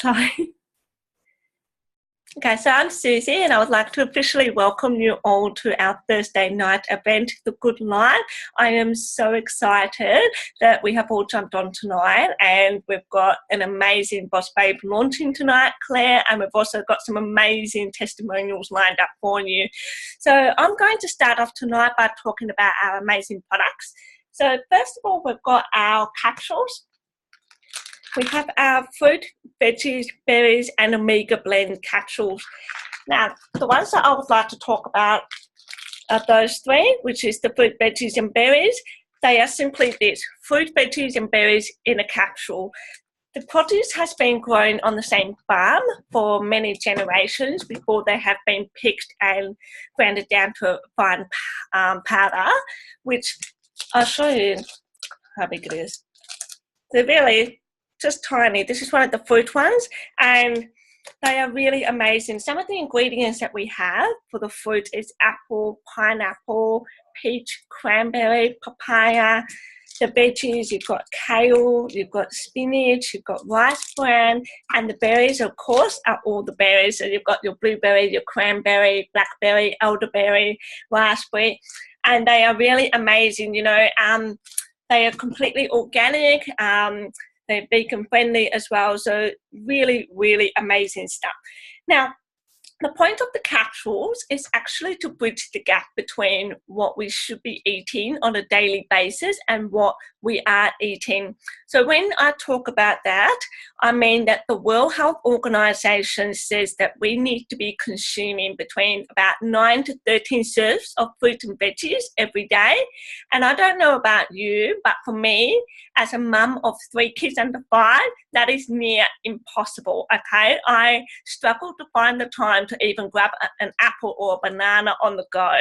Okay, so I'm Susie, and I would like to officially welcome you all to our Thursday night event, The Good Life. I am so excited that we have all jumped on tonight, and we've got an amazing Boss Babe launching tonight, Claire, and we've also got some amazing testimonials lined up for you. So I'm going to start off tonight by talking about our amazing products. So first of all, we've got our capsules. We have our fruit, veggies, berries and omega blend capsules. Now, the ones that I would like to talk about are those three, which is the fruit, veggies and berries. They are simply this, fruit, veggies and berries in a capsule. The produce has been grown on the same farm for many generations before they have been picked and ground down to a fine powder, which I'll show you how big it is. They're really just tiny. This is one of the fruit ones, and they are really amazing. Some of the ingredients that we have for the fruit is apple, pineapple, peach, cranberry, papaya. The veggies, you've got kale, you've got spinach, you've got rice bran, and the berries, of course, are all the berries. So you've got your blueberry, your cranberry, blackberry, elderberry, raspberry, and they are really amazing. You know, they are completely organic. They're vegan friendly as well, so really, really amazing stuff. Now, the point of the capsules is actually to bridge the gap between what we should be eating on a daily basis and what we are eating. So when I talk about that, I mean that the World Health Organization says that we need to be consuming between about 9 to 13 serves of fruit and veggies every day. And I don't know about you, but for me, as a mum of 3 kids under 5, that is near impossible, okay? I struggle to find the time to even grab an apple or a banana on the go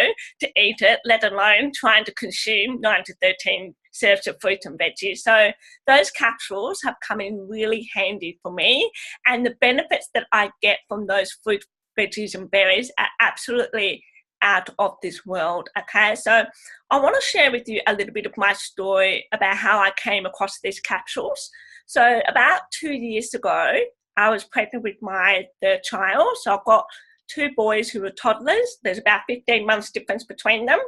to eat it, let alone trying to consume 9 to 13 serves of fruit and veggies. So those capsules have come in really handy for me, and the benefits that I get from those fruit, veggies and berries are absolutely out of this world. Okay, so I want to share with you a little bit of my story about how I came across these capsules. So about 2 years ago, I was pregnant with my third child. So I've got 2 boys who were toddlers. There's about 15 months difference between them.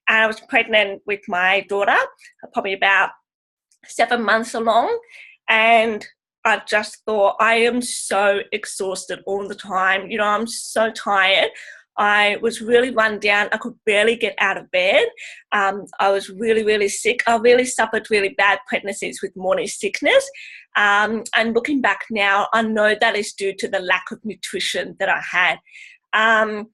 And I was pregnant with my daughter, probably about 7 months along. And I just thought, I am so exhausted all the time. You know, I'm so tired. I was really run down. I could barely get out of bed. I was really, really sick. I really suffered really bad pregnancies with morning sickness. And looking back now, I know that is due to the lack of nutrition that I had.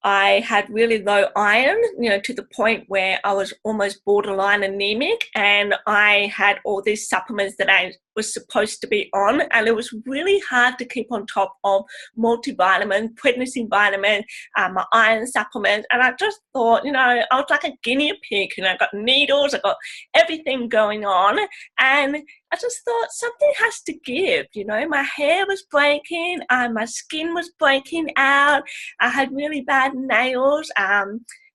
I had really low iron, you know, to the point where I was almost borderline anemic, and I had all these supplements that I was supposed to be on, and it was really hard to keep on top of multivitamin, pregnancy vitamin, my iron supplement. And I just thought, you know, I was like a guinea pig, and I got needles, I got everything going on, and I just thought something has to give. You know, my hair was breaking, my skin was breaking out, I had really bad nails, I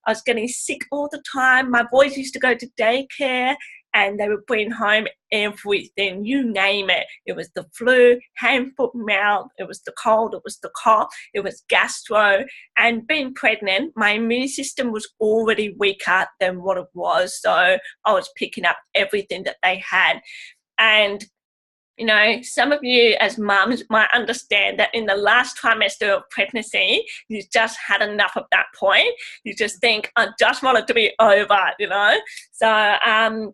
was getting sick all the time. My boys used to go to daycare, and they would bring home everything, you name it. It was the flu, hand, foot, mouth, it was the cold, it was the cough, it was gastro. And being pregnant, my immune system was already weaker than what it was. So I was picking up everything that they had. And, you know, some of you as mums might understand that in the last trimester of pregnancy, you just had enough of that point. You just think, I just want it to be over, you know. So,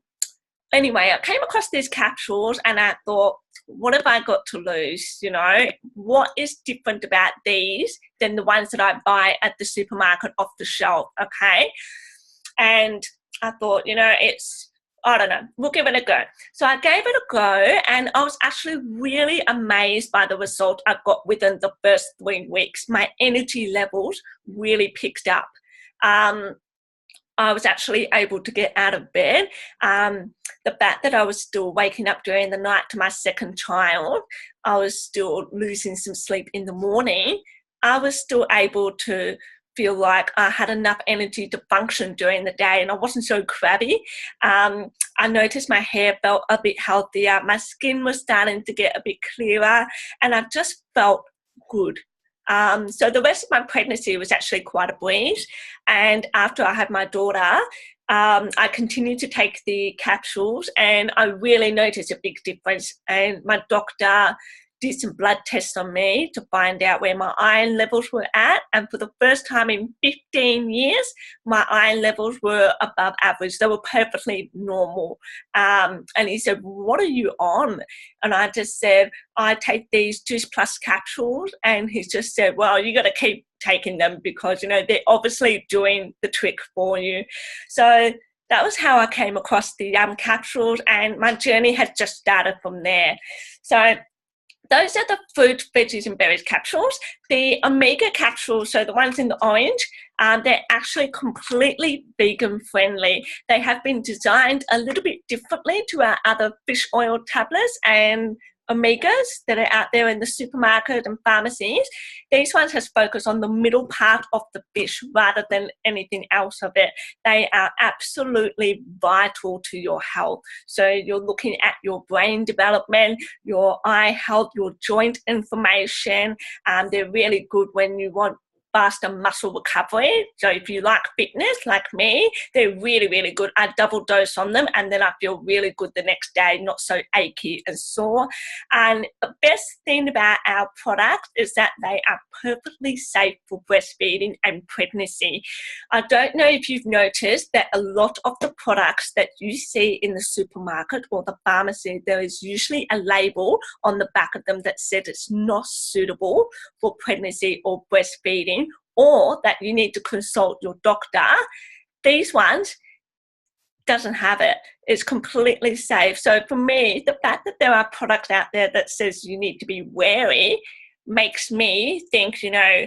anyway, I came across these capsules and I thought, what have I got to lose? You know, what is different about these than the ones that I buy at the supermarket off the shelf, okay? And I thought, you know, I don't know, we'll give it a go. So I gave it a go, and I was actually really amazed by the result I got within the first 3 weeks. My energy levels really picked up. I was actually able to get out of bed. The fact that I was still waking up during the night to my second child, I was still losing some sleep in the morning. I was still able to feel like I had enough energy to function during the day, and I wasn't so crabby. I noticed my hair felt a bit healthier, my skin was starting to get a bit clearer, and I just felt good. So the rest of my pregnancy was actually quite a breeze, and after I had my daughter, I continued to take the capsules, and I really noticed a big difference. And my doctor did some blood tests on me to find out where my iron levels were at, and for the first time in 15 years my iron levels were above average. They were perfectly normal. And he said, "What are you on?" And I just said, "I take these Juice Plus capsules." And he just said, "Well, you got to keep taking them because, you know, they're obviously doing the trick for you." So that was how I came across the capsules, and my journey has just started from there. So those are the fruit, veggies and berries capsules. The omega capsules, so the ones in the orange, they're actually completely vegan friendly. They have been designed a little bit differently to our other fish oil tablets and omegas that are out there in the supermarket and pharmacies. These ones has focused on the middle part of the fish rather than anything else of it. They are absolutely vital to your health. So you're looking at your brain development, your eye health, your joint inflammation. They're really good when you want faster muscle recovery. So if you like fitness like me, they're really, really good. I double dose on them, and then I feel really good the next day, not so achy and sore. And the best thing about our product is that they are perfectly safe for breastfeeding and pregnancy. I don't know if you've noticed that a lot of the products that you see in the supermarket or the pharmacy, there is usually a label on the back of them that says it's not suitable for pregnancy or breastfeeding, or that you need to consult your doctor. These ones doesn't have it. It's completely safe. So for me, the fact that there are products out there that says you need to be wary makes me think, you know,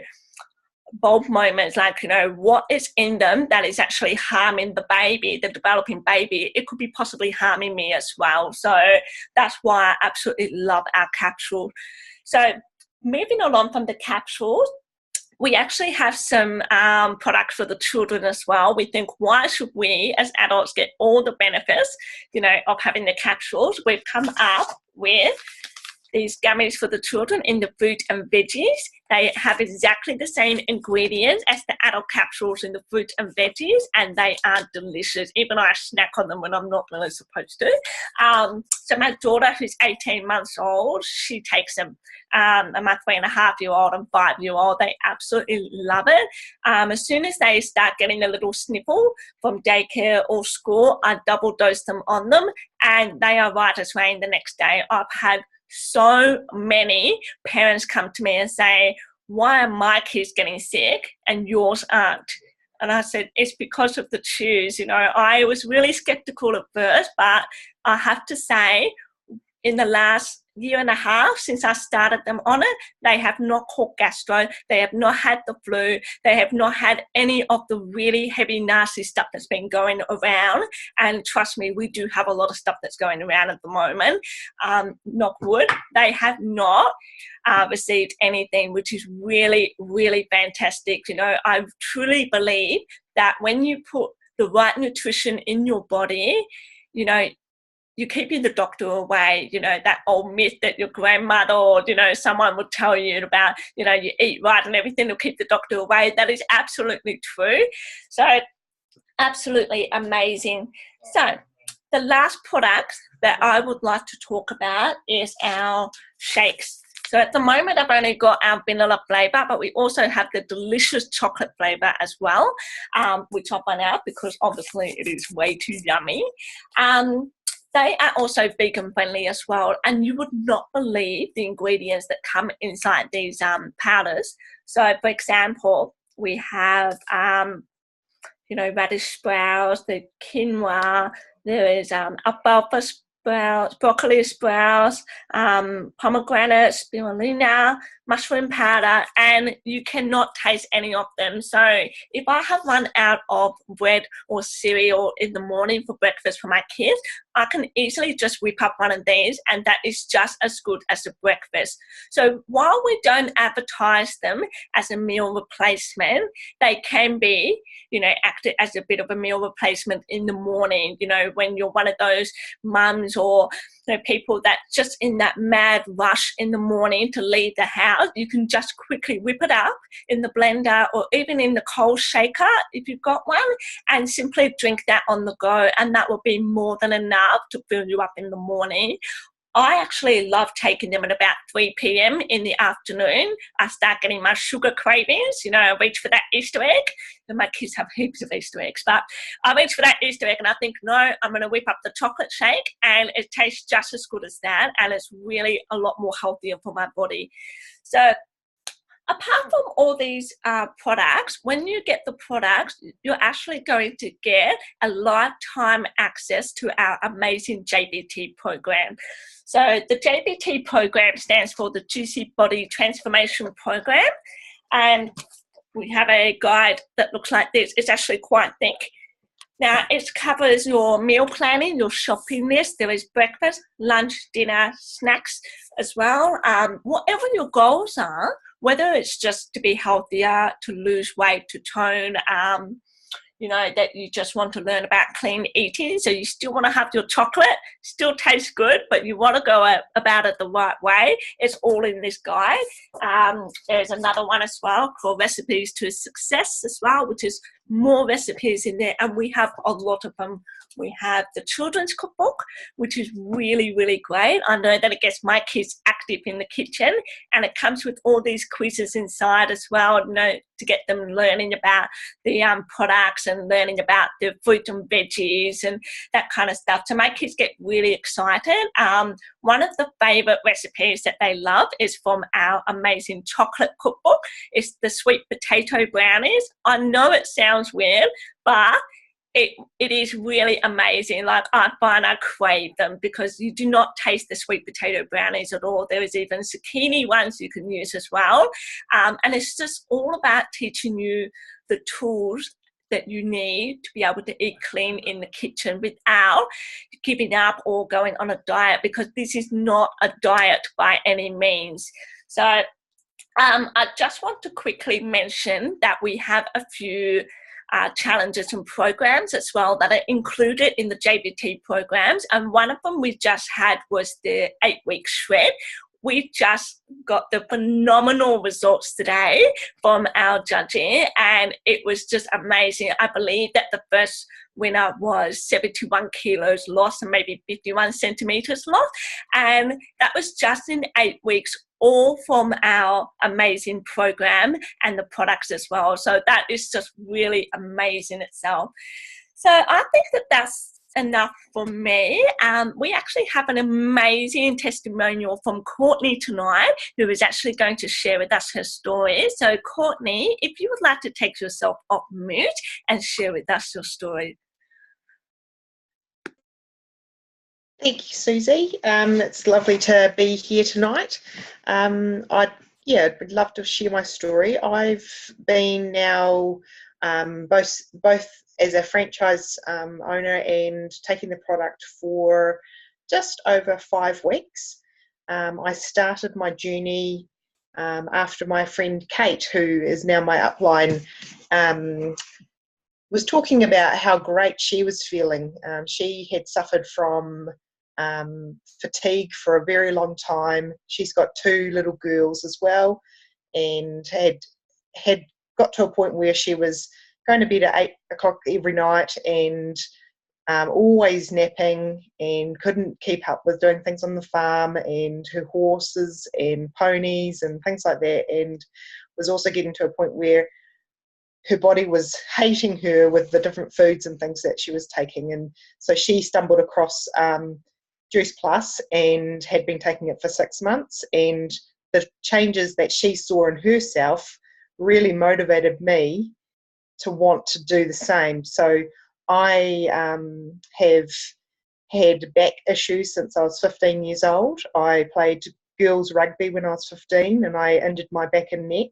bulb moments like, you know, what is in them that is actually harming the baby, the developing baby. It could be possibly harming me as well. So that's why I absolutely love our capsule. So moving along from the capsules, we actually have some products for the children as well. We think, why should we as adults get all the benefits, you know, of having the capsules? We've come up with these gummies for the children in the fruit and veggies. They have exactly the same ingredients as the adult capsules in the fruit and veggies, and they are delicious. Even I snack on them when I'm not really supposed to. So my daughter, who's 18 months old, she takes them. And my 3.5-year-old and 5-year-old, they absolutely love it. As soon as they start getting a little sniffle from daycare or school, I double dose them on them, and they are right as rain the next day. I've had so many parents come to me and say, "Why are my kids getting sick and yours aren't?" And I said, it's because of the chews. You know, I was really skeptical at first, but I have to say, in the last year and a half since I started them on it, they have not caught gastro, they have not had the flu, they have not had any of the really heavy, nasty stuff that's been going around. And trust me, we do have a lot of stuff that's going around at the moment. Knock wood, they have not received anything, which is really, really fantastic. You know, I truly believe that when you put the right nutrition in your body, you know, you're keeping the doctor away. You know, that old myth that your grandmother or, you know, someone would tell you about, you know, you eat right and everything will keep the doctor away. That is absolutely true. So absolutely amazing. So the last product that I would like to talk about is our shakes. So at the moment, I've only got our vanilla flavour, but we also have the delicious chocolate flavour as well, which I'll run out because obviously it is way too yummy. They are also vegan friendly as well, and you would not believe the ingredients that come inside these powders. So for example, we have you know, radish sprouts, the quinoa, there is alfalfa sprouts, broccoli sprouts, pomegranate, spirulina, mushroom powder, and you cannot taste any of them. So if I have run out of bread or cereal in the morning for breakfast for my kids, I can easily just whip up one of these, and that is just as good as a breakfast. So while we don't advertise them as a meal replacement, they can be, acted as a bit of a meal replacement in the morning, when you're one of those mums or people that just in that mad rush in the morning to leave the house. You can just quickly whip it up in the blender or even in the cold shaker if you've got one, and simply drink that on the go, and that will be more than enough to fill you up in the morning. I actually love taking them at about 3 p.m. in the afternoon. I start getting my sugar cravings. I reach for that Easter egg. And my kids have heaps of Easter eggs, but I reach for that Easter egg and I think, no, I'm going to whip up the chocolate shake, and it tastes just as good as that, and it's really a lot more healthier for my body. So apart from all these products, when you get the products, you're actually going to get a lifetime access to our amazing JBT program. So the JBT program stands for the Juicy Body Transformation Program, and we have a guide that looks like this. It's actually quite thick. Now, it covers your meal planning, your shopping list. There is breakfast, lunch, dinner, snacks as well. Whatever your goals are, whether it's just to be healthier, to lose weight, to tone, that you just want to learn about clean eating. So you still want to have your chocolate, still tastes good, but you want to go about it the right way. It's all in this guide. There's another one as well called Recipes to Success as well, which is more recipes in there, and we have a lot of them. We have the children's cookbook, which is really, really great. I know that it gets my kids active in the kitchen, and it comes with all these quizzes inside as well, to get them learning about the products and learning about the fruit and veggies and that kind of stuff. So my kids get really excited. One of the favourite recipes that they love is from our amazing chocolate cookbook. It's the sweet potato brownies. I know it sounds weird, but it is really amazing. Like, I find I crave them because you do not taste the sweet potato brownies at all. There is even zucchini ones you can use as well. And it's just all about teaching you the tools that you need to be able to eat clean in the kitchen without giving up or going on a diet, because this is not a diet by any means. So I just want to quickly mention that we have a few challenges and programs as well that are included in the JBT programs, and one of them we just had was the 8-week shred. We just got the phenomenal results today from our judging, and it was just amazing. I believe that the first winner was 71 kilos lost and maybe 51 centimeters lost, and that was just in 8 weeks, all from our amazing program and the products as well. So that is just really amazing itself. So I think that that's enough for me. We actually have an amazing testimonial from Courtney tonight, who is actually going to share with us her story. So Courtney, if you would like to take yourself off mute and share with us your story. Thank you, Susie. It's lovely to be here tonight. I'd love to share my story. I've been now both as a franchise owner and taking the product for just over 5 weeks. I started my journey after my friend Kate, who is now my upline, was talking about how great she was feeling. She had suffered from fatigue for a very long time. She's got 2 little girls as well, and had got to a point where she was going to bed at 8 o'clock every night and always napping, and couldn't keep up with doing things on the farm and her horses and ponies and things like that, and was also getting to a point where her body was hating her with the different foods and things that she was taking. And so she stumbled across Juice Plus and had been taking it for 6 months, and the changes that she saw in herself really motivated me to want to do the same. So I have had back issues since I was 15 years old. I played girls rugby when I was 15 and I injured my back and neck,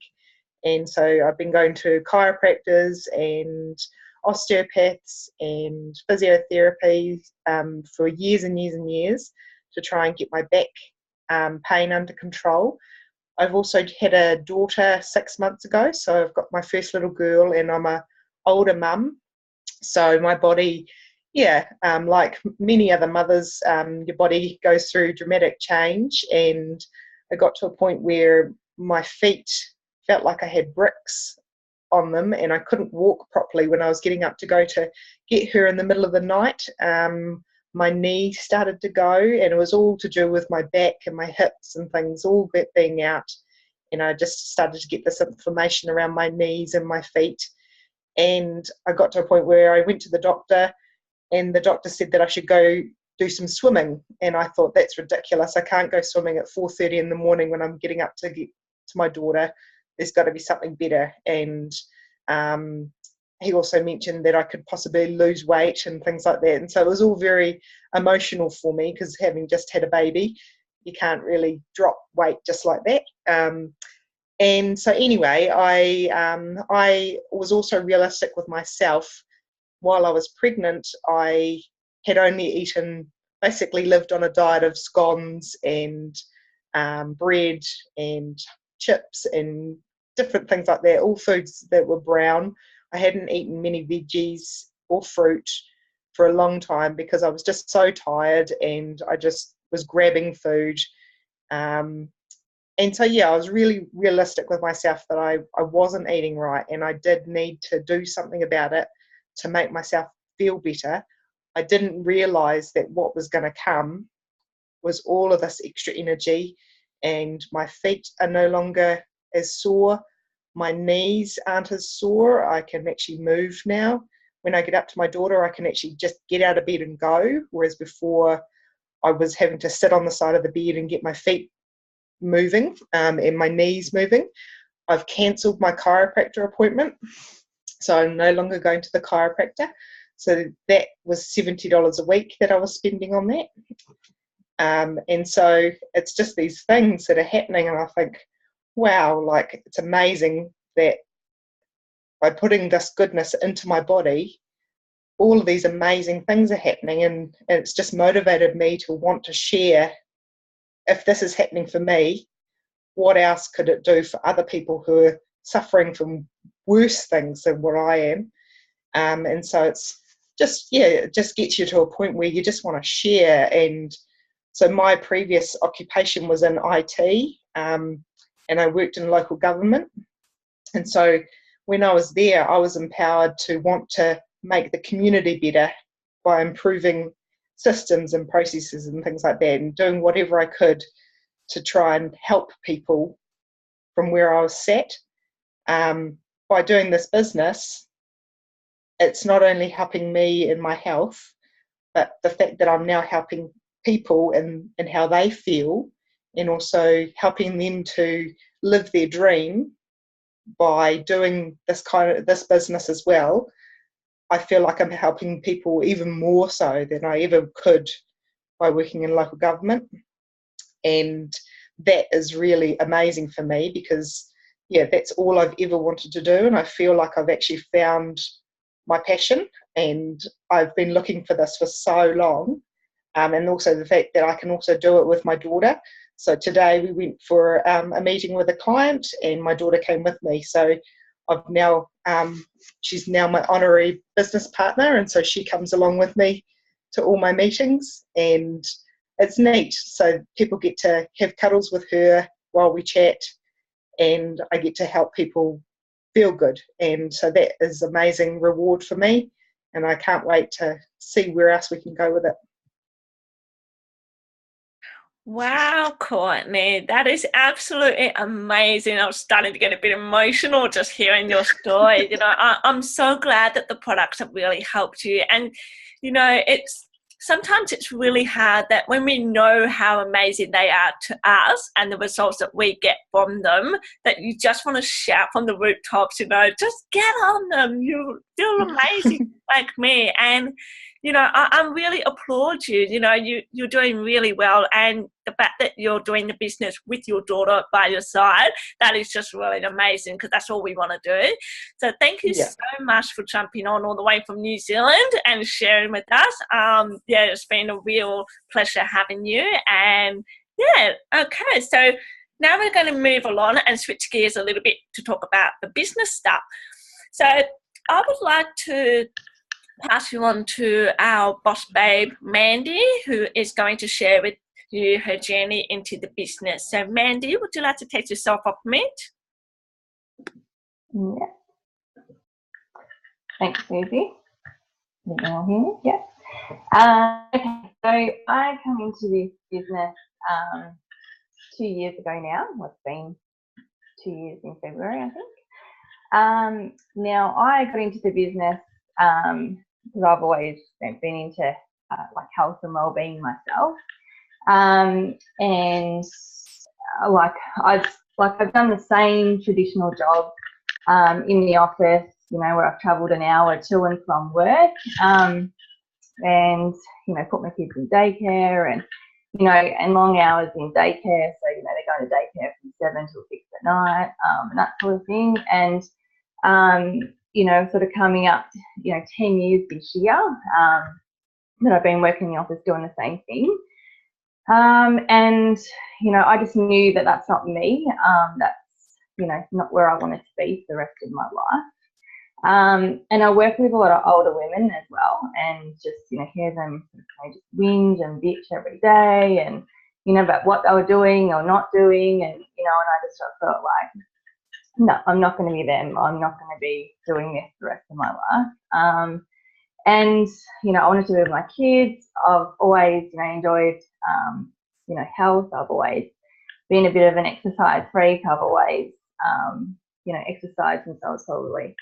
and so I've been going to chiropractors, and osteopaths and physiotherapy for years and years and years to try and get my back pain under control. I've also had a daughter 6 months ago, so I've got my first little girl, and I'm a older mum. So my body, like many other mothers, your body goes through dramatic change, and I got to a point where my feet felt like I had bricks on them, and I couldn't walk properly when I was getting up to go to get her in the middle of the night. My knee started to go, and it was all to do with my back and my hips and things all being out. And I just started to get this inflammation around my knees and my feet. And I got to a point where I went to the doctor, and the doctor said that I should go do some swimming. And I thought, that's ridiculous. I can't go swimming at 4:30 in the morning when I'm getting up to get to my daughter. There's got to be something better. And he also mentioned that I could possibly lose weight and things like that. And so it was all very emotional for me, because having just had a baby, you can't really drop weight just like that. And so anyway, I was also realistic with myself. While I was pregnant, I had only basically lived on a diet of scones and bread and chips and different things like that, all foods that were brown. I hadn't eaten many veggies or fruit for a long time because I was just so tired, and I just was grabbing food. And so, I was really realistic with myself that I wasn't eating right, and I did need to do something about it to make myself feel better. I didn't realise that what was going to come was all of this extra energy, and my feet are no longer as sore. My knees aren't as sore. I can actually move now. When I get up to my daughter, I can actually just get out of bed and go, whereas before I was having to sit on the side of the bed and get my feet moving and my knees moving. I've cancelled my chiropractor appointment, so I'm no longer going to the chiropractor. So that was $70 a week that I was spending on that. And so it's just these things that are happening, and I think, wow, like, it's amazing that by putting this goodness into my body, all of these amazing things are happening, and it's just motivated me to want to share. If this is happening for me, what else could it do for other people who are suffering from worse things than what I am? And so it's just, it just gets you to a point where you just want to share. And so my previous occupation was in IT, and I worked in local government. And so when I was there, I was empowered to want to make the community better by improving systems and processes and things like that, and doing whatever I could to try and help people from where I was sat. By doing this business, it's not only helping me in my health, but the fact that I'm now helping people in how they feel, and also helping them to live their dream by doing this business as well. I feel like I'm helping people even more so than I ever could by working in local government. And that is really amazing for me, because that's all I've ever wanted to do, and I feel like I've actually found my passion, and I've been looking for this for so long. And also the fact that I can also do it with my daughter. So today we went for a meeting with a client, and my daughter came with me. So I've now, she's now my honorary business partner, and so she comes along with me to all my meetings, and it's neat. So people get to have cuddles with her while we chat, and I get to help people feel good. And so that is amazing reward for me, and I can't wait to see where else we can go with it. Wow, Courtney, that is absolutely amazing. I was starting to get a bit emotional just hearing your story. I'm so glad that the products have really helped you. And, sometimes it's really hard that when we know how amazing they are to us and the results that we get from them, that you just want to shout from the rooftops, just get on them. You feel amazing like me. And, you know, I really applaud you. You know, you're doing really well, and the fact that you're doing the business with your daughter by your side, that is just really amazing, because that's all we want to do. So thank you Yeah. so much for jumping on all the way from New Zealand and sharing with us. Yeah, it's been a real pleasure having you. And yeah, okay, so now we're going to move along and switch gears a little bit to talk about the business stuff. So I would like to pass you on to our boss babe, Mandy, who is going to share with you her journey into the business. So Mandy, would you like to take yourself off mute? Yeah. Thanks, Susie. You can all hear me? Yeah. Okay, so I come into this business 2 years ago now. Well, it's been 2 years in February, I think. Now, I got into the business because I've always been into like health and wellbeing myself, and I've done the same traditional job in the office, you know, where I've travelled an hour to and from work, and you know, put my kids in daycare, and you know, and long hours in daycare. So you know, they go to daycare from 7 till 6 at night, and that sort of thing. And you know, sort of coming up, you know, 10 years this year that I've been working in the office doing the same thing. And you know, I just knew that that's not me. That's, you know, not where I wanted to be for the rest of my life. And I work with a lot of older women as well, and just, you know, hear them, you know, just whinge and bitch every day, and you know, about what they were doing or not doing, and you know, and I just felt like, no, I'm not going to be them. I'm not going to be doing this the rest of my life. And you know, I wanted to be with my kids. I've always, you know, enjoyed you know, health. I've always been a bit of an exercise freak. I've always you know, exercised since I was probably,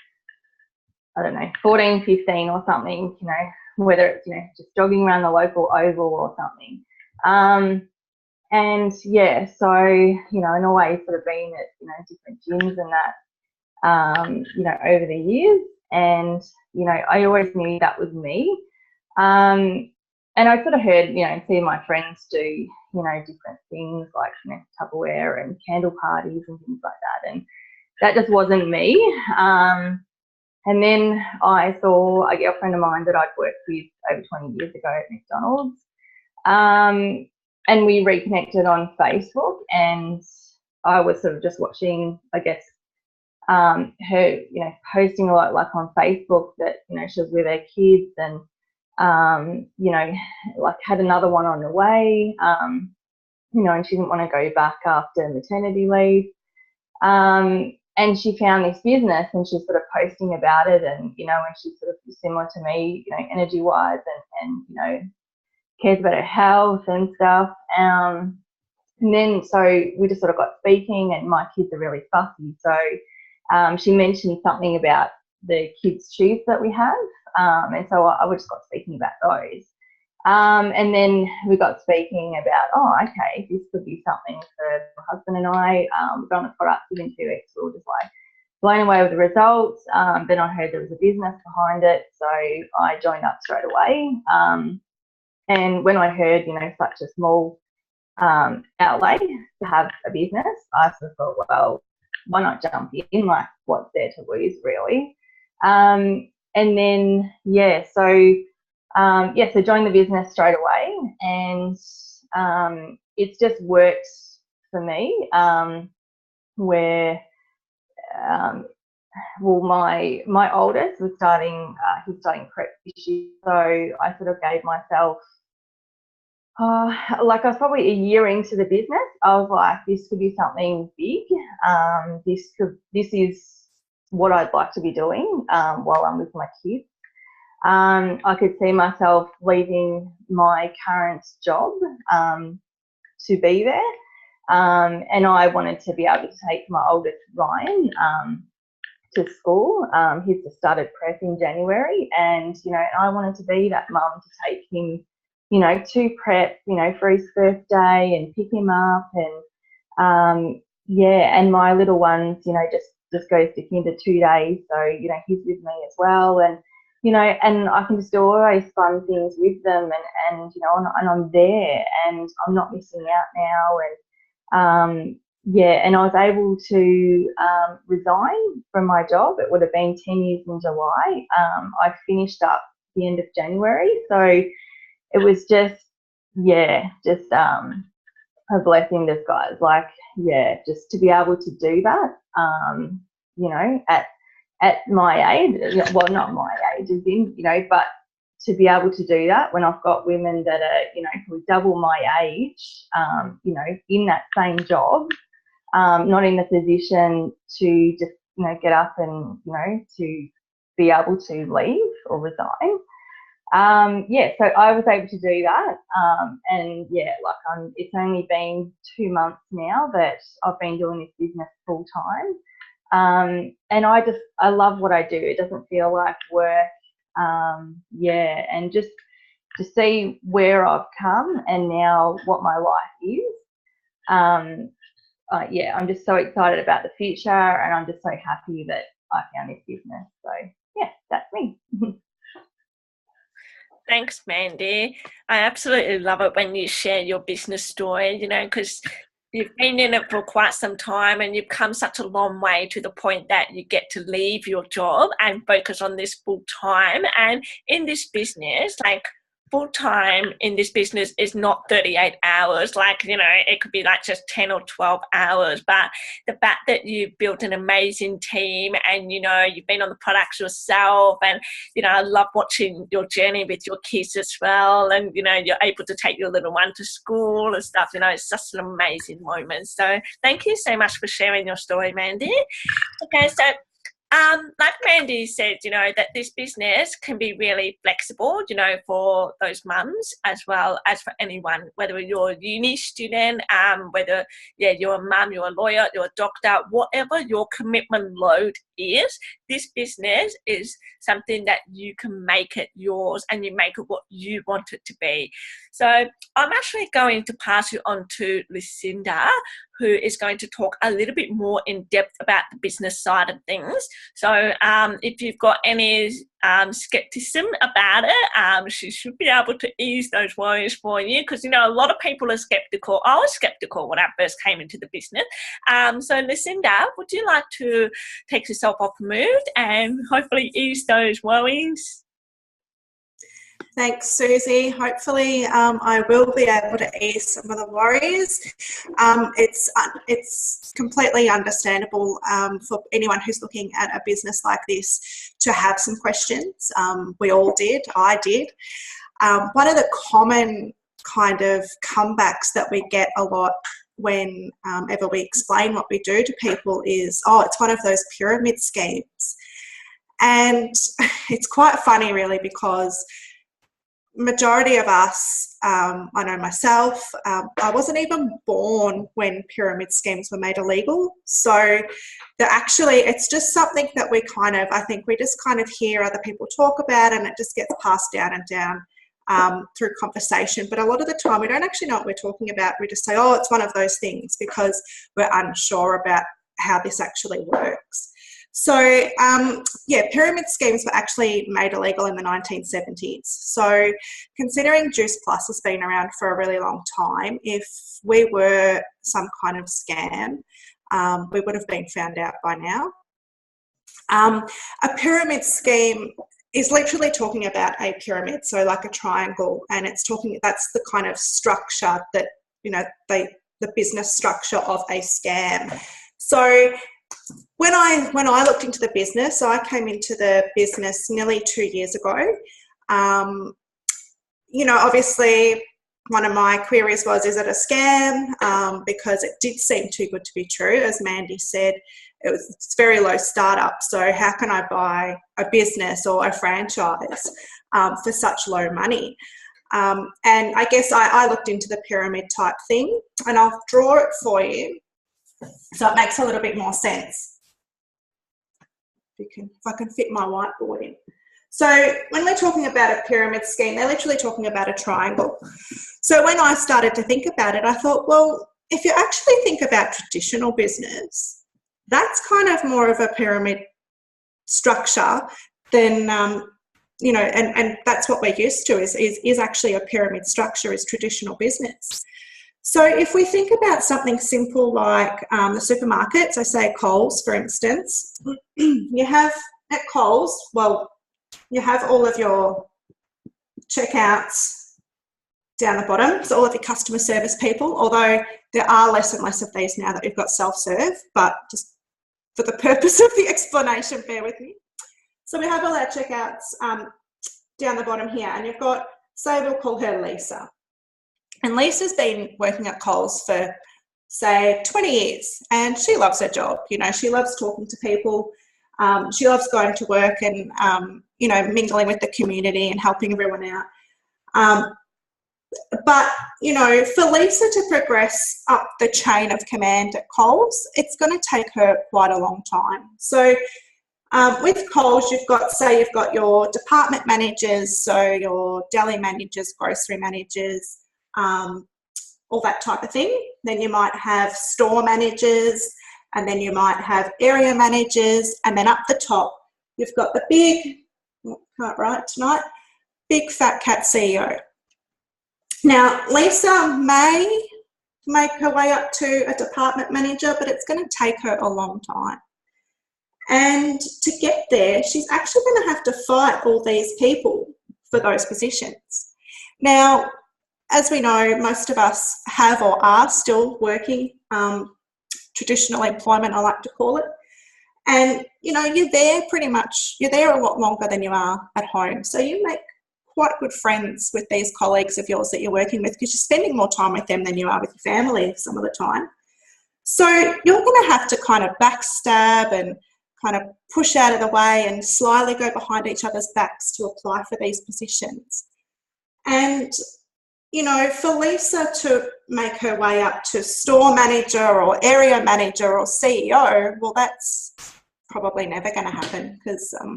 I don't know, 14, 15 or something, you know, whether it's, you know, just jogging around the local oval or something. And yeah, so, you know, and always sort of been at, you know, different gyms and that, you know, over the years. And, you know, I always knew that was me. And I sort of heard, you know, see my friends do, you know, different things like, you know, Tupperware and candle parties and things like that. And that just wasn't me. And then I saw a girlfriend of mine that I'd worked with over 20 years ago at McDonald's. And we reconnected on Facebook, and I was sort of just watching, I guess, her, you know, posting a lot, like on Facebook, that, you know, she was with her kids, and you know, like had another one on the way, you know, and she didn't want to go back after maternity leave. And she found this business, and she's sort of posting about it, and you know, and she's sort of similar to me, you know, energy wise, and you know, cares about her health and stuff. And then so we just sort of got speaking, and my kids are really fussy, so she mentioned something about the kids' shoes that we have, and so I just got speaking about those. And then we got speaking about, oh, okay, this could be something for my husband and I. We've done a product within 2 weeks. We were just like blown away with the results. Then I heard there was a business behind it, so I joined up straight away. And when I heard, you know, such a small outlay to have a business, I sort of thought, well, why not jump in? Like, what's there to lose, really? And then, yeah, so so joined the business straight away, and it's just worked for me, where well, my oldest was starting, he's starting prep this year, so I sort of gave myself, like I was probably a year into the business, I was like, this could be something big. This is what I'd like to be doing while I'm with my kids. I could see myself leaving my current job to be there, and I wanted to be able to take my oldest Ryan to school. He's just started prep in January, and you know, I wanted to be that mum to take him, you know, to prep, you know, for his birthday and pick him up, and yeah, and my little ones, you know, just goes to kinder 2 days, so you know, he's with me as well. And you know, and I can just do all those fun things with them, and you know, and I'm there, and I'm not missing out now. And yeah, and I was able to resign from my job. It would have been 10 years in July. I finished up the end of January, so it was just a blessing in disguise. Like, yeah, just to be able to do that, you know, at my age, well, not my age, as in, you know, but to be able to do that when I've got women that are, you know, who double my age, you know, in that same job, not in a position to just, you know, get up and, you know, to be able to leave or resign. Yeah, so I was able to do that, and yeah, like it's only been 2 months now that I've been doing this business full time, and I love what I do. It doesn't feel like work, yeah, and just to see where I've come and now what my life is. Yeah, I'm just so excited about the future, and I'm just so happy that I found this business. So yeah, that's me. Thanks, Mandy. I absolutely love it when you share your business story, you know, because you've been in it for quite some time and you've come such a long way to the point that you get to leave your job and focus on this full time. And in this business, like, full time in this business is not 38 hours. Like, you know, it could be like just 10 or 12 hours. But the fact that you've built an amazing team and, you know, you've been on the products yourself, and, you know, I love watching your journey with your kids as well. And, you know, you're able to take your little one to school and stuff. You know, it's just an amazing moment. So thank you so much for sharing your story, Mandy. Okay, so like Mandy said, you know, that this business can be really flexible, you know, for those mums as well as for anyone, whether you're a uni student, whether, yeah, you're a mum, you're a lawyer, you're a doctor, whatever your commitment load is, this business is something that you can make it yours and you make it what you want it to be. So I'm actually going to pass you on to Lucinda, who is going to talk a little bit more in depth about the business side of things. So if you've got any skepticism about it, she should be able to ease those worries for you, because, you know, a lot of people are skeptical. I was skeptical when I first came into the business. So Lucinda, would you like to take yourself off mute and hopefully ease those worries? Thanks, Susie. Hopefully I will be able to ease some of the worries. It's completely understandable for anyone who's looking at a business like this to have some questions. We all did. I did. One of the common kind of comebacks that we get a lot whenever we explain what we do to people is, oh, it's one of those pyramid schemes. And it's quite funny, really, because majority of us, I know myself, I wasn't even born when pyramid schemes were made illegal. So it's just something that I think we just kind of hear other people talk about, and it just gets passed down and down through conversation. But a lot of the time we don't actually know what we're talking about. We just say, oh, it's one of those things, because we're unsure about how this actually works. So, pyramid schemes were actually made illegal in the 1970s. So, considering Juice Plus has been around for a really long time, if we were some kind of scam, we would have been found out by now. A pyramid scheme is literally talking about a pyramid, so like a triangle, and that's the kind of structure that, you know, the business structure of a scam. So, when I looked into the business, so I came into the business nearly 2 years ago. You know, obviously one of my queries was, is it a scam? Because it did seem too good to be true. As Mandy said, it's very low startup. So how can I buy a business or a franchise for such low money? And I guess I looked into the pyramid type thing, and I'll draw it for you so it makes a little bit more sense. If I can fit my whiteboard in. So when we're talking about a pyramid scheme, they're literally talking about a triangle. So when I started to think about it, I thought, well, if you actually think about traditional business, that's kind of more of a pyramid structure than you know, and that's what we're used to is actually a pyramid structure, is traditional business. So if we think about something simple like the supermarkets, I say Coles, for instance, you have at Coles, well, you have all of your checkouts down the bottom, so all of your customer service people, although there are less and less of these now that we've got self-serve, but just for the purpose of the explanation, bear with me. So we have all our checkouts down the bottom here, and you've got, say we'll call her Lisa. And Lisa's been working at Coles for, say, 20 years, and she loves her job. You know, she loves talking to people. She loves going to work and, you know, mingling with the community and helping everyone out. But, you know, for Lisa to progress up the chain of command at Coles, it's going to take her quite a long time. So with Coles, you've got your department managers, so your deli managers, grocery managers, all that type of thing. Then you might have store managers, and then you might have area managers, and then up the top, you've got the big, can't write tonight, big fat cat CEO. Now, Lisa may make her way up to a department manager, but it's going to take her a long time. And to get there, she's actually going to have to fight all these people for those positions. Now, as we know, most of us have or are still working traditional employment, I like to call it. And, you know, you're there a lot longer than you are at home. So you make quite good friends with these colleagues of yours that you're working with, because you're spending more time with them than you are with your family some of the time. So you're going to have to kind of backstab and kind of push out of the way and slyly go behind each other's backs to apply for these positions. And, you know, for Lisa to make her way up to store manager or area manager or CEO, well, that's probably never going to happen, because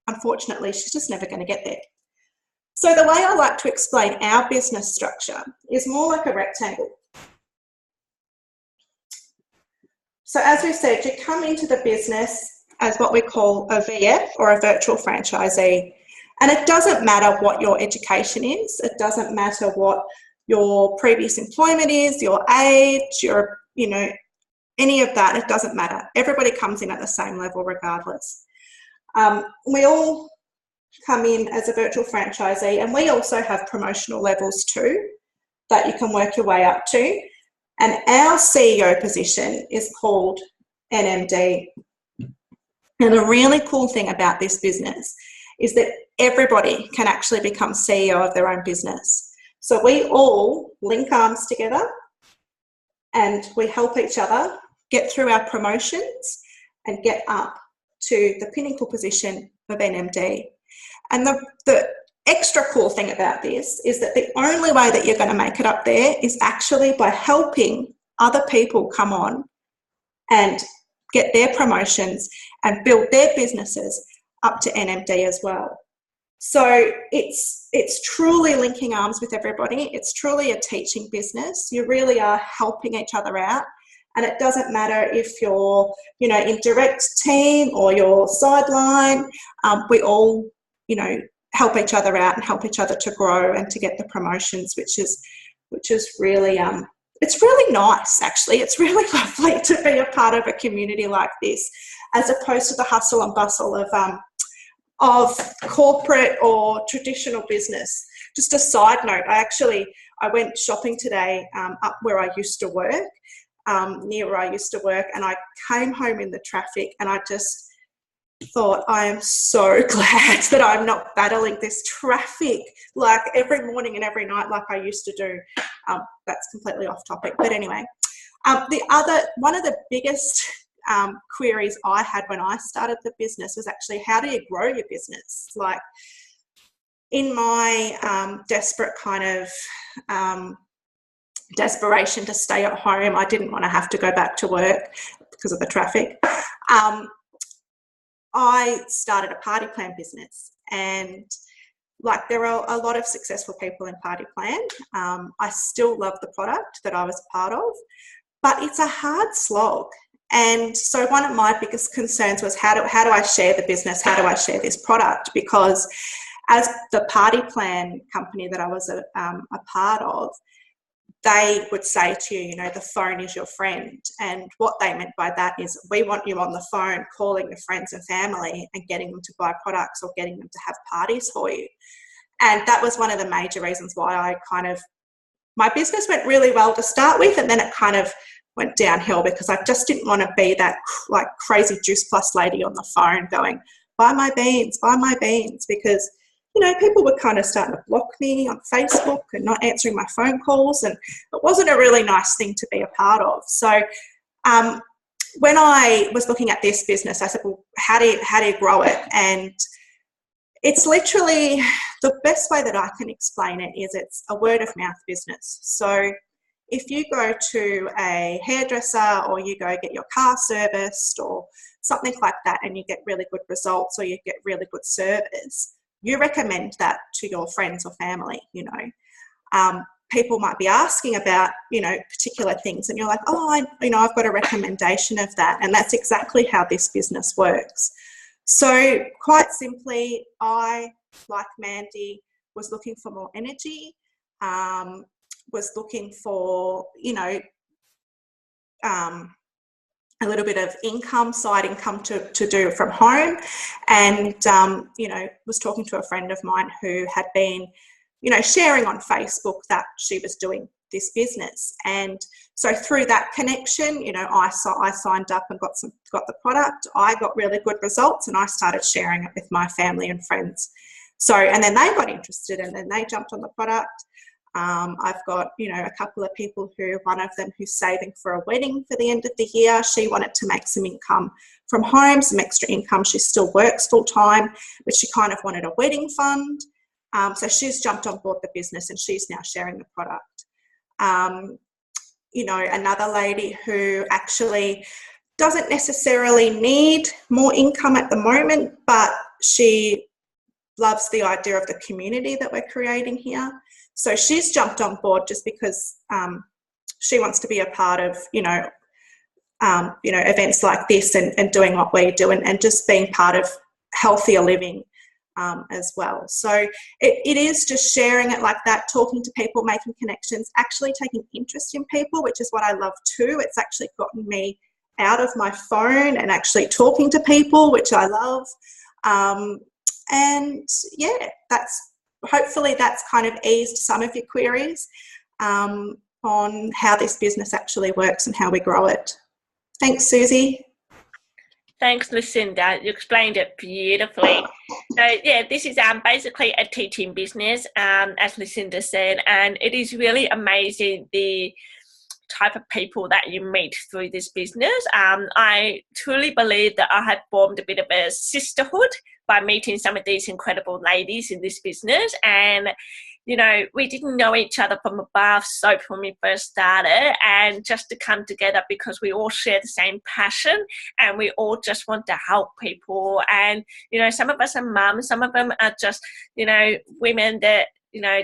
unfortunately she's just never going to get there. So the way I like to explain our business structure is more like a rectangle. So as we said, you come into the business as what we call a VF, or a virtual franchisee. And it doesn't matter what your education is. It doesn't matter what your previous employment is, your age, your, you know, any of that. It doesn't matter. Everybody comes in at the same level regardless. We all come in as a virtual franchisee, and we also have promotional levels too that you can work your way up to. And our CEO position is called NMD. And the really cool thing about this business is that everybody can actually become CEO of their own business. So we all link arms together and we help each other get through our promotions and get up to the pinnacle position of NMD. And the extra cool thing about this is that the only way that you're going to make it up there is actually by helping other people come on and get their promotions and build their businesses up to NMD as well. So it's truly linking arms with everybody. It's truly a teaching business. You really are helping each other out. And it doesn't matter if you're, you know, in direct team or you're sideline. We all, you know, help each other out and help each other to grow and to get the promotions, which is really it's really nice, actually. It's really lovely to be a part of a community like this, as opposed to the hustle and bustle of corporate or traditional business. Just a side note, I went shopping today up where I used to work, near where I used to work, and I came home in the traffic, and I just thought, I am so glad that I'm not battling this traffic like every morning and every night like I used to do. That's completely off topic, but anyway. One of the biggest queries I had when I started the business was actually, how do you grow your business? Like, in my desperate kind of desperation to stay at home, I didn't want to have to go back to work because of the traffic. I started a party plan business, and like, there are a lot of successful people in Party Plan. I still love the product that I was a part of, but it's a hard slog. And so one of my biggest concerns was, how do I share the business? How do I share this product? Because as the party plan company that I was a part of, they would say to you, the phone is your friend. And what they meant by that is, we want you on the phone calling your friends and family and getting them to buy products or getting them to have parties for you. And that was one of the major reasons why my business went really well to start with, and then it kind of went downhill because I just didn't want to be that like crazy Juice Plus lady on the phone going, buy my beans, because people were kind of starting to block me on Facebook and not answering my phone calls, and it wasn't a really nice thing to be a part of. So when I was looking at this business, I said, well, how do you grow it? And it's literally, the best way that I can explain it is it's a word of mouth business. So if you go to a hairdresser or you go get your car serviced or something like that and you get really good results or you get really good service, you recommend that to your friends or family. People might be asking about, particular things, and you're like, oh, I've got a recommendation of that. And that's exactly how this business works. So quite simply, I, like Mandy, was looking for more energy, was looking for, a little bit of side income to do from home, and, was talking to a friend of mine who had been, sharing on Facebook that she was doing this business. And so through that connection, I signed up and got the product. I got really good results and I started sharing it with my family and friends. So, and then they got interested and then they jumped on the product. I've got, a couple of people one of them who's saving for a wedding for the end of the year. She wanted to make some income from home, some extra income. She still works full time, but she kind of wanted a wedding fund. So she's jumped on board the business and she's now sharing the product. Another lady who actually doesn't necessarily need more income at the moment, but she loves the idea of the community that we're creating here. So she's jumped on board just because she wants to be a part of, events like this and doing what we do and just being part of healthier living as well. So it is just sharing it like that, talking to people, making connections, actually taking interest in people, which is what I love too. It's actually gotten me out of my phone and actually talking to people, which I love. And yeah, hopefully that's kind of eased some of your queries on how this business actually works and how we grow it. Thanks, Susie. Thanks, Lucinda. You explained it beautifully. So, yeah, this is basically a teaching business, as Lucinda said, and it is really amazing the type of people that you meet through this business. I truly believe that I have formed a bit of a sisterhood by meeting some of these incredible ladies in this business, and we didn't know each other from a bar of soap when we first started, and just to come together because we all share the same passion and we all just want to help people. And, some of us are mums, some of them are just, women that,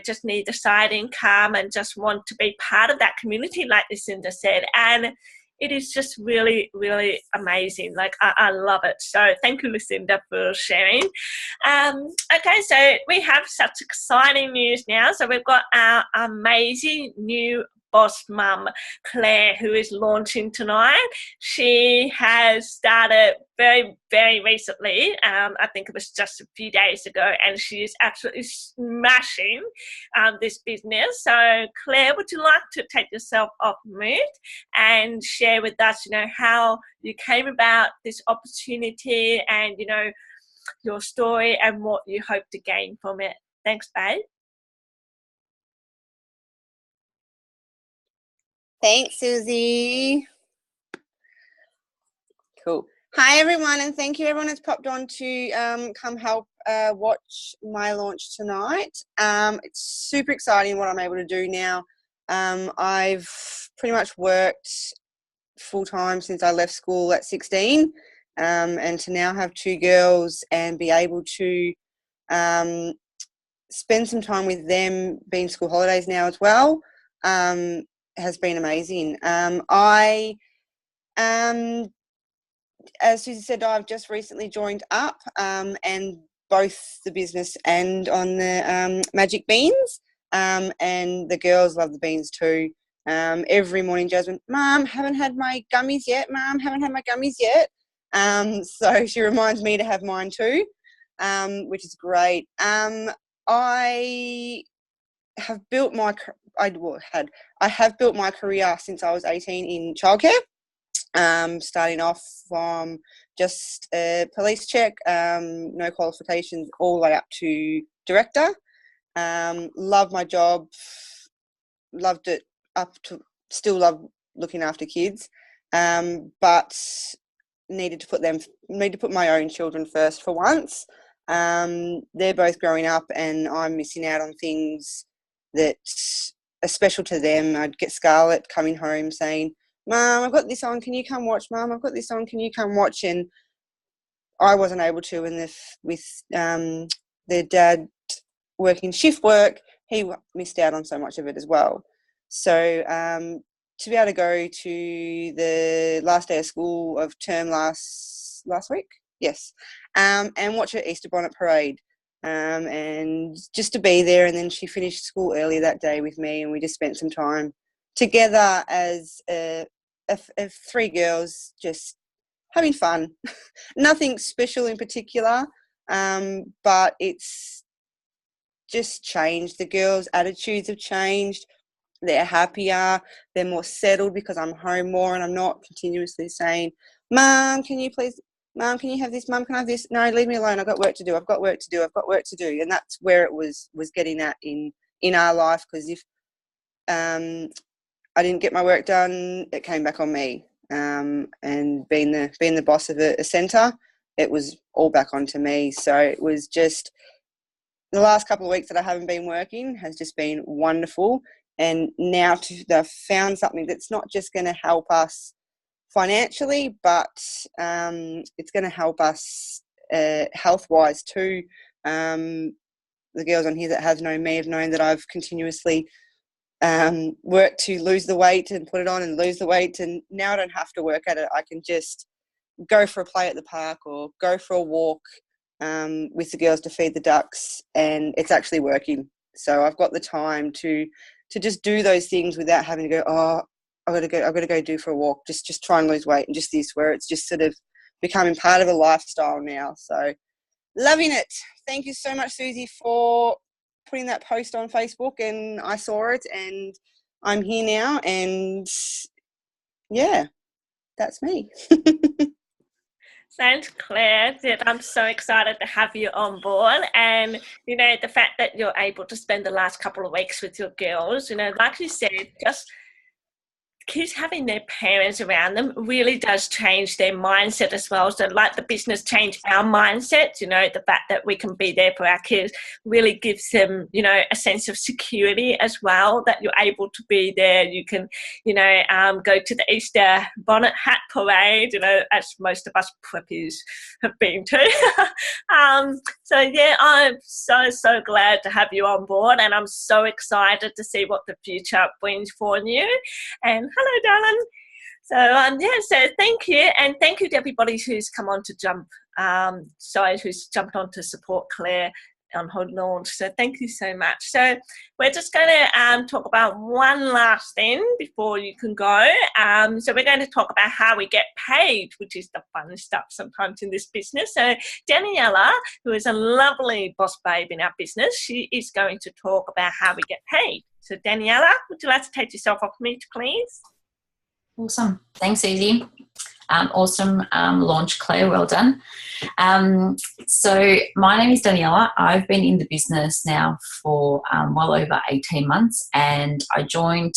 just need a side income and just want to be part of that community, like Lucinda said. And it is just really, really amazing. Like, I love it. So thank you, Lucinda, for sharing. Okay, so we have such exciting news now. So we've got our amazing new boss mum, Claire, who is launching tonight. She has started very, very recently. I think it was just a few days ago, and she is absolutely smashing this business. So Claire, would you like to take yourself off mute and share with us, how you came about this opportunity and, your story and what you hope to gain from it? Thanks, babe. Thanks, Susie. Cool. Hi, everyone, and thank you, everyone that's popped on to come help watch my launch tonight. It's super exciting what I'm able to do now. I've pretty much worked full-time since I left school at 16, and to now have two girls and be able to spend some time with them, being school holidays now as well, has been amazing. As Susie said, I've just recently joined up, and both the business and on the magic beans. And the girls love the beans too. Every morning, Jasmine, Mum, haven't had my gummies yet. Mum, haven't had my gummies yet. So she reminds me to have mine too, which is great. I have built my career since I was 18 in childcare. Starting off from just a police check, no qualifications, all the way up to director. Love my job, loved it still love looking after kids, but needed to put my own children first for once. They're both growing up and I'm missing out on things that are special to them. I'd get Scarlett coming home saying, Mum, I've got this on, can you come watch? Mum, I've got this on, can you come watch? And I wasn't able to, and with their dad working shift work, he missed out on so much of it as well. So to be able to go to the last day of school of term last week, yes, and watch her Easter bonnet parade, and just to be there. And then she finished school early that day with me, and we just spent some time together as three girls, just having fun. Nothing special in particular, but it's just changed. The girls' attitudes have changed. They're happier, they're more settled because I'm home more and I'm not continuously saying, Mum, can you please, Mum, can you have this? Mum, can I have this? No, leave me alone. I've got work to do. I've got work to do. I've got work to do. And that's where it was getting at in our life, because if I didn't get my work done, it came back on me. And being the boss of a centre, it was all back onto me. So it was just the last couple of weeks that I haven't been working has just been wonderful. And now I've found something that's not just going to help us financially, but it's going to help us health-wise too. The girls on here that have known me have known that I've continuously worked to lose the weight and put it on and lose the weight, and now I don't have to work at it. I can just go for a play at the park or go for a walk with the girls to feed the ducks, and it's actually working. So I've got the time to just do those things without having to go, oh, I've got to go do for a walk, just try and lose weight, and just this, where it's just sort of becoming part of a lifestyle now. So loving it. Thank you so much, Susie, for putting that post on Facebook, and I saw it and I'm here now, and yeah, that's me. Thanks, Claire. I'm so excited to have you on board, and the fact that you're able to spend the last couple of weeks with your girls, like you said, just kids having their parents around them really does change their mindset as well. So like the business changed our mindset, the fact that we can be there for our kids really gives them, a sense of security as well, that you're able to be there. You can, go to the Easter bonnet hat parade, as most of us preppies have been to. So yeah, I'm so glad to have you on board, and I'm so excited to see what the future brings for you. And hello, darling. So thank you, and thank you to everybody who's come on to who's jumped on to support Claire on her launch. So thank you so much. So we're just going to talk about one last thing before you can go. So we're going to talk about how we get paid, which is the fun stuff sometimes in this business. So Daniela, who is a lovely boss babe in our business, she is going to talk about how we get paid. So Daniela, would you like to take yourself off mute, please? Awesome. Thanks, Susie. Awesome launch, Claire. Well done. So my name is Daniela. I've been in the business now for well over 18 months, and I joined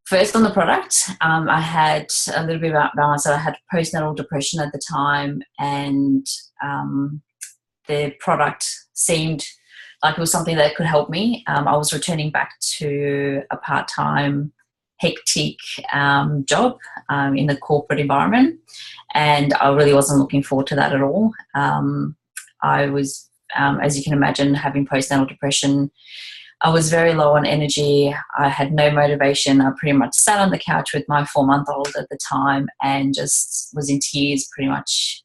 first on the product. I had a little bit about myself. I had postnatal depression at the time, and the product seemed like it was something that could help me. I was returning back to a part-time hectic job in the corporate environment, and I really wasn't looking forward to that at all. I was, as you can imagine, having postnatal depression. I was very low on energy. I had no motivation. I pretty much sat on the couch with my 4-month-old at the time and just was in tears pretty much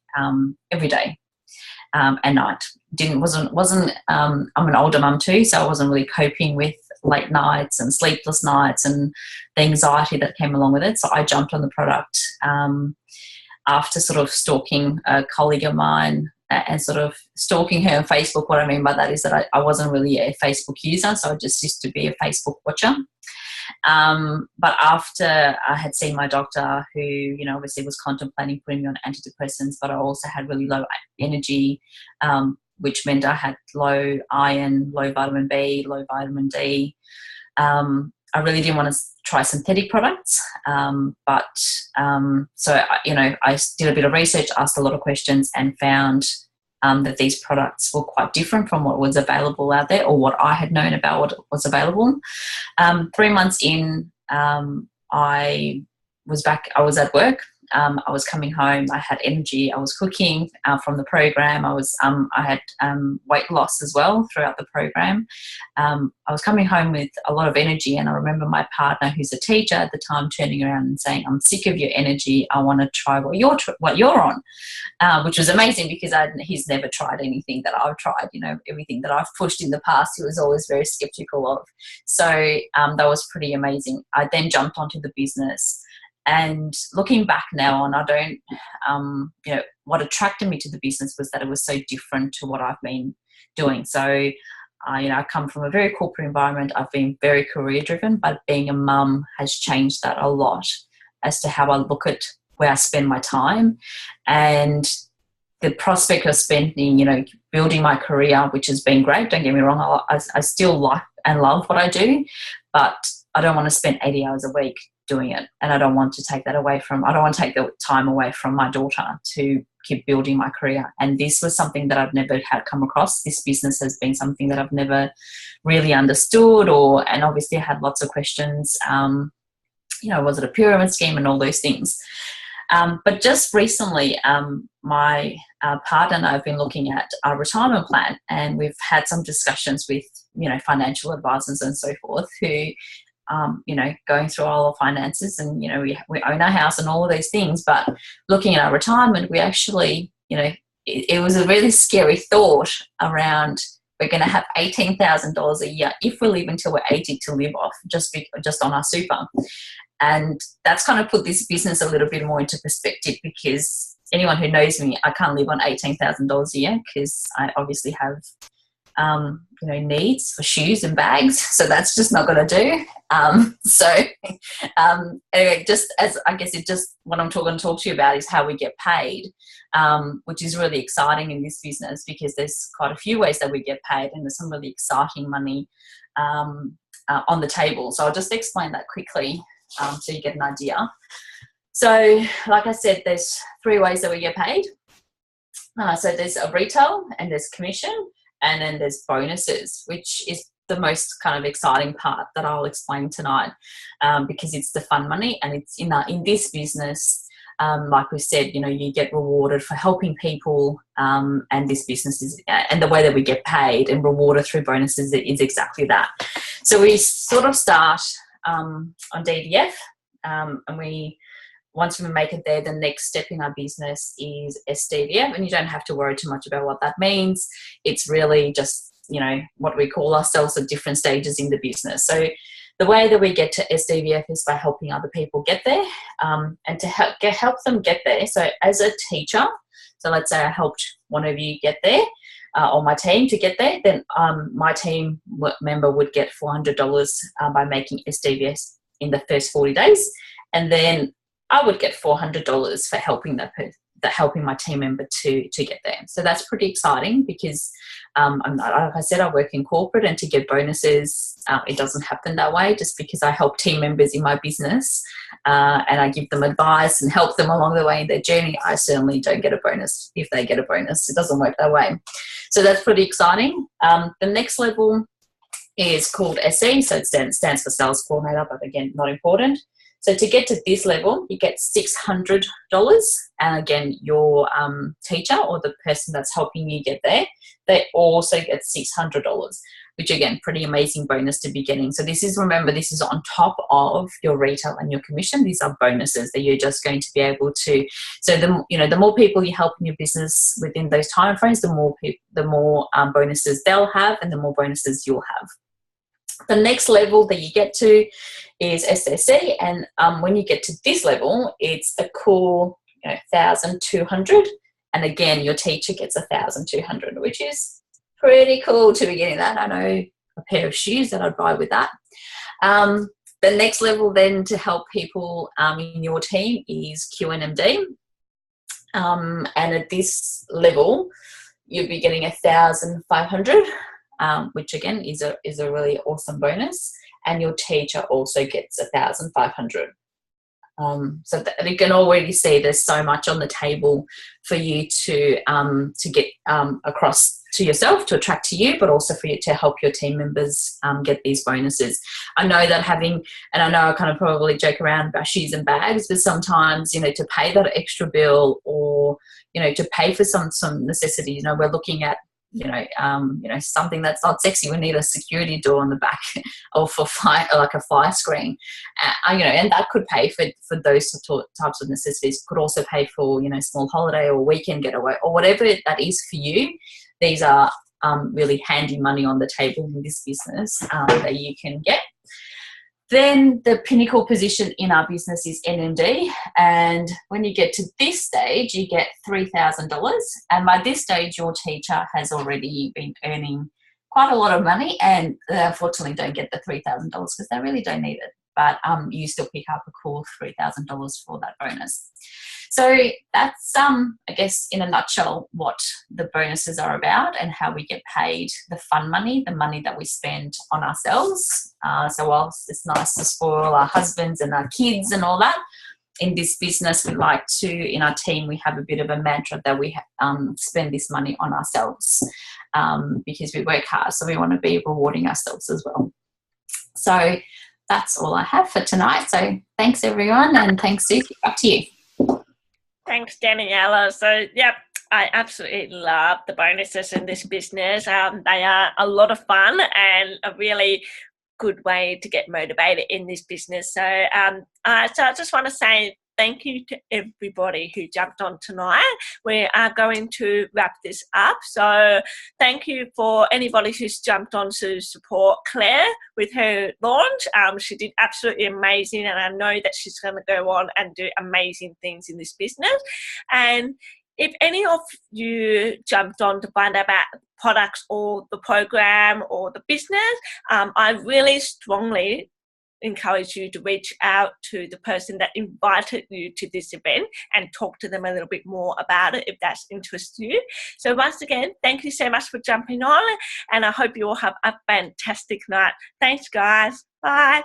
every day. at night. I'm an older mum too, so I wasn't really coping with late nights and sleepless nights and the anxiety that came along with it. So I jumped on the product after sort of stalking a colleague of mine and sort of stalking her on Facebook. What I mean by that is that I wasn't really a Facebook user, so I just used to be a Facebook watcher. But after I had seen my doctor, who, you know, obviously was contemplating putting me on antidepressants, but I also had really low energy, which meant I had low iron, low vitamin B, low vitamin D. I really didn't want to try synthetic products, so I did a bit of research, asked a lot of questions, and found that these products were quite different from what was available out there, or what I had known about what was available. 3 months in, I was at work. I was coming home. I had energy. I was cooking from the program. I had weight loss as well throughout the program. I was coming home with a lot of energy, and I remember my partner, who's a teacher at the time, turning around and saying, "I'm sick of your energy. I want to try what you're on," which was amazing because he's never tried anything that I've tried. You know, everything that I've pushed in the past, he was always very skeptical of. So that was pretty amazing. I then jumped onto the business. And looking back now on, I don't, what attracted me to the business was that it was so different to what I've been doing. So, I come from a very corporate environment. I've been very career driven, but being a mum has changed that a lot as to how I look at where I spend my time. And the prospect of spending, building my career, which has been great, don't get me wrong, I still like and love what I do, but I don't want to spend 80 hours a week doing it, and I don't want to take the time away from my daughter to keep building my career. And this was something that I've never had come across. This business has been something that I've never really understood, and obviously I had lots of questions. Was it a pyramid scheme and all those things? But just recently, my partner and I have been looking at our retirement plan, and we've had some discussions with financial advisors and so forth who going through all our finances, and, we own our house and all of those things, but looking at our retirement, we actually, it was a really scary thought around, we're going to have $18,000 a year if we live until we're 80 to live off just on our super. And that's kind of put this business a little bit more into perspective, because anyone who knows me, I can't live on $18,000 a year because I obviously have needs for shoes and bags, so that's just not going to do. Anyway, just as I guess what I'm going to talk to you about is how we get paid, which is really exciting in this business, because there's quite a few ways that we get paid, and there's some really exciting money on the table. So I'll just explain that quickly so you get an idea. So, like I said, there's 3 ways that we get paid. So there's a retail, and there's commission, and then there's bonuses, which is the most kind of exciting part that I'll explain tonight, because it's the fun money, and it's in this business, like we said, you get rewarded for helping people, and this business is, and the way that we get paid and rewarded through bonuses is exactly that. So we sort of start on DDF, and once we make it there, the next step in our business is SDVF, and you don't have to worry too much about what that means. It's really just, what we call ourselves at different stages in the business. So the way that we get to SDVF is by helping other people get there, and to help them get there. So as a teacher, so let's say I helped one of you get there, or my team to get there, then my team member would get $400 by making SDVF in the first 40 days, and then I would get $400 for helping helping my team member to get there. So that's pretty exciting, because like I said, I work in corporate, and to get bonuses, it doesn't happen that way. Just because I help team members in my business, and I give them advice and help them along the way in their journey, I certainly don't get a bonus if they get a bonus. It doesn't work that way. So that's pretty exciting. The next level is called SE, so it stands for Sales Coordinator, but again, not important. So to get to this level, you get $600. And again, your teacher or the person that's helping you get there, they also get $600, which again, pretty amazing bonus to be getting. So this is, remember, this is on top of your retail and your commission. These are bonuses that you're just going to be able to. So the more people you help in your business within those time frames, the more bonuses they'll have, and the more bonuses you'll have. The next level that you get to is SSC, and when you get to this level, it's a cool 1,200, and again, your teacher gets 1,200, which is pretty cool to be getting that. I know a pair of shoes that I'd buy with that. The next level then to help people in your team is QNMD, and at this level, you'll be getting 1,500. Which again is a really awesome bonus, and your teacher also gets 1,500. So that you can already see there's so much on the table for you to get across to yourself, to attract to you, but also for you to help your team members get these bonuses. I know that and I know I kind of probably joke around about shoes and bags, but sometimes, to pay that extra bill, or, to pay for some necessities, we're looking at something that's not sexy. We need a security door on the back, or for like a fire screen, and that could pay for those types of necessities. Could also pay for small holiday or weekend getaway or whatever that is for you. These are really handy money on the table in this business that you can get. Then the pinnacle position in our business is NMD, and when you get to this stage, you get $3,000. And by this stage, your teacher has already been earning quite a lot of money, and they unfortunately don't get the $3,000 because they really don't need it. But you still pick up a cool $3,000 for that bonus. So that's, I guess, in a nutshell, what the bonuses are about and how we get paid the fun money, the money that we spend on ourselves. So whilst it's nice to spoil our husbands and our kids and all that, in this business, we like to, in our team, we have a bit of a mantra that we spend this money on ourselves because we work hard. So we want to be rewarding ourselves as well. So that's all I have for tonight. So thanks, everyone, and thanks, Susie. Back to you. Thanks, Daniela. So, yep, I absolutely love the bonuses in this business. They are a lot of fun and a really good way to get motivated in this business. So, I just want to say thank you to everybody who jumped on tonight. We are going to wrap this up. So thank you for anybody who's jumped on to support Claire with her launch. She did absolutely amazing, and I know that she's going to go on and do amazing things in this business. And if any of you jumped on to find out about products or the program or the business, I really strongly encourage you to reach out to the person that invited you to this event and talk to them a little bit more about it if that interests you. So once again, thank you so much for jumping on, and I hope you all have a fantastic night. Thanks, guys. Bye.